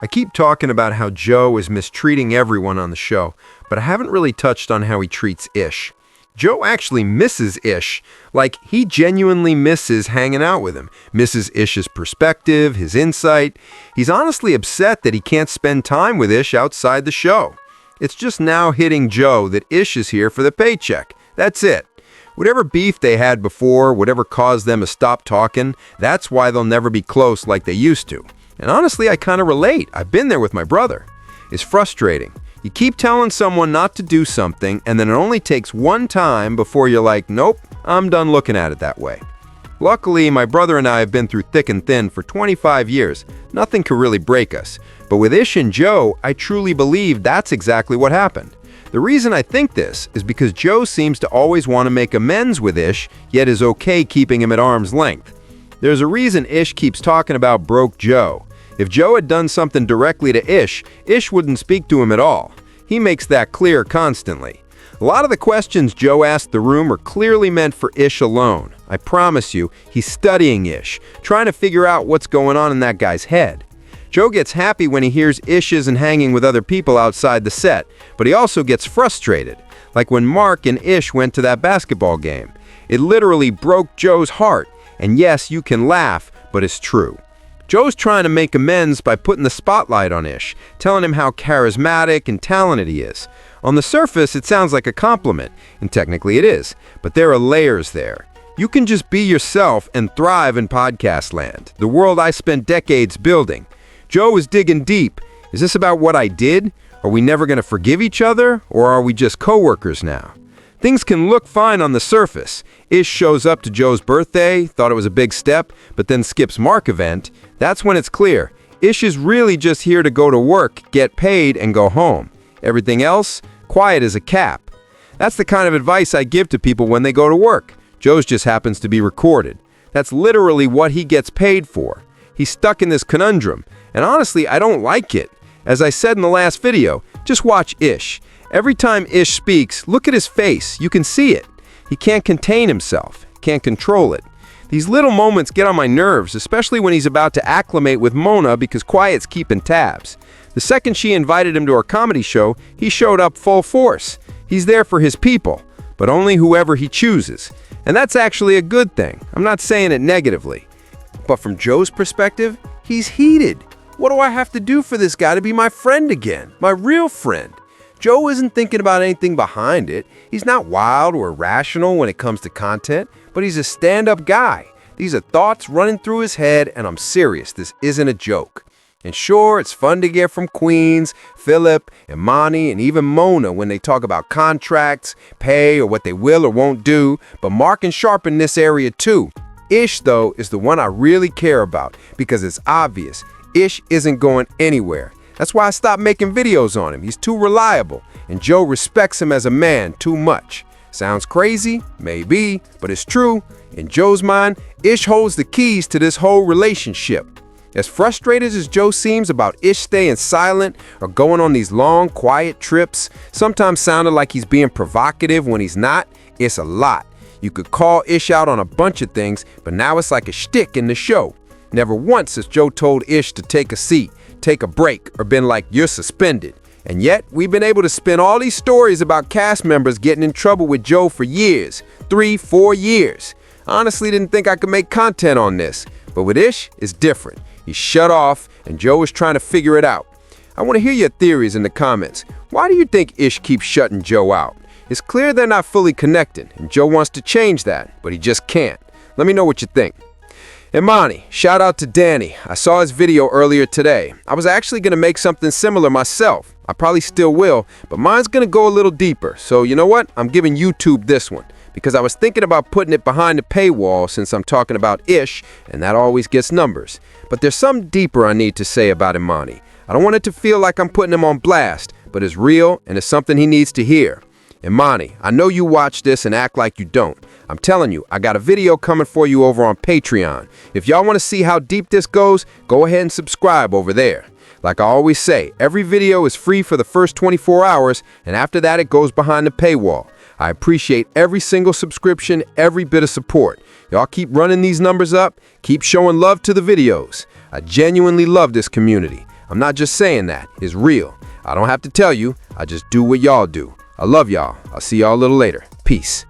I keep talking about how Joe is mistreating everyone on the show, but I haven't really touched on how he treats Ish. Joe actually misses Ish, like he genuinely misses hanging out with him, misses Ish's perspective, his insight. He's honestly upset that he can't spend time with Ish outside the show. It's just now hitting Joe that Ish is here for the paycheck. That's it. Whatever beef they had before, whatever caused them to stop talking, that's why they'll never be close like they used to. And honestly, I kind of relate. I've been there with my brother. It's frustrating. You keep telling someone not to do something, and then it only takes one time before you're like, nope, I'm done looking at it that way. Luckily, my brother and I have been through thick and thin for 25 years. Nothing could really break us. But with Ish and Joe, I truly believe that's exactly what happened. The reason I think this is because Joe seems to always want to make amends with Ish, yet is okay keeping him at arm's length. There's a reason Ish keeps talking about broke Joe. If Joe had done something directly to Ish, Ish wouldn't speak to him at all. He makes that clear constantly. A lot of the questions Joe asked the room are clearly meant for Ish alone. I promise you, he's studying Ish, trying to figure out what's going on in that guy's head. Joe gets happy when he hears Ish isn't hanging with other people outside the set, but he also gets frustrated, like when Mark and Ish went to that basketball game. It literally broke Joe's heart, and yes, you can laugh, but it's true. Joe's trying to make amends by putting the spotlight on Ish, telling him how charismatic and talented he is. On the surface, it sounds like a compliment, and technically it is, but there are layers there. You can just be yourself and thrive in podcast land, the world I spent decades building. Joe is digging deep. Is this about what I did? Are we never going to forgive each other, or are we just coworkers now? Things can look fine on the surface. Ish shows up to Joe's birthday, thought it was a big step, but then skips Mark event. That's when it's clear. Ish is really just here to go to work, get paid, and go home. Everything else, quiet as a cap. That's the kind of advice I give to people when they go to work. Joe's just happens to be recorded. That's literally what he gets paid for. He's stuck in this conundrum, and honestly, I don't like it. As I said in the last video, just watch Ish. Every time Ish speaks, look at his face. You can see it. He can't contain himself, can't control it. These little moments get on my nerves, especially when he's about to acclimate with Mona because Quiet's keeping tabs. The second she invited him to her comedy show, he showed up full force. He's there for his people, but only whoever he chooses. And that's actually a good thing. I'm not saying it negatively. But from Joe's perspective, he's heated. What do I have to do for this guy to be my friend again? My real friend? Joe isn't thinking about anything behind it. He's not wild or irrational when it comes to content, but he's a stand-up guy. These are thoughts running through his head, and I'm serious. This isn't a joke. And sure, it's fun to get from Queens, Philip, Imani, and even Mona when they talk about contracts, pay, or what they will or won't do, but Mark and Sharp in this area too. Ish, though, is the one I really care about because it's obvious. Ish isn't going anywhere. That's why I stopped making videos on him. He's too reliable, and Joe respects him as a man too much. Sounds crazy? Maybe, but it's true. In Joe's mind, Ish holds the keys to this whole relationship. As frustrated as Joe seems about Ish staying silent or going on these long, quiet trips, sometimes sounding like he's being provocative when he's not, it's a lot. You could call Ish out on a bunch of things, but now it's like a shtick in the show. Never once has Joe told Ish to take a seat, take a break, or been like, you're suspended. And yet, we've been able to spin all these stories about cast members getting in trouble with Joe for years, 3-4 years. Honestly, didn't think I could make content on this. But with Ish, it's different. He's shut off, and Joe is trying to figure it out. I want to hear your theories in the comments. Why do you think Ish keeps shutting Joe out? It's clear they're not fully connected, and Joe wants to change that, but he just can't. Let me know what you think. Imani, shout out to Danny. I saw his video earlier today. I was actually going to make something similar myself. I probably still will, but mine's going to go a little deeper. So you know what? I'm giving YouTube this one because I was thinking about putting it behind the paywall since I'm talking about Ish, and that always gets numbers. But there's something deeper I need to say about Imani. I don't want it to feel like I'm putting him on blast, but it's real and it's something he needs to hear. Imani, I know you watch this and act like you don't. I'm telling you, I got a video coming for you over on Patreon. If y'all want to see how deep this goes, go ahead and subscribe over there. Like I always say, every video is free for the first 24 hours, and after that it goes behind the paywall. I appreciate every single subscription, every bit of support. Y'all keep running these numbers up, keep showing love to the videos. I genuinely love this community. I'm not just saying that. It's real. I don't have to tell you. I just do what y'all do. I love y'all. I'll see y'all a little later. Peace.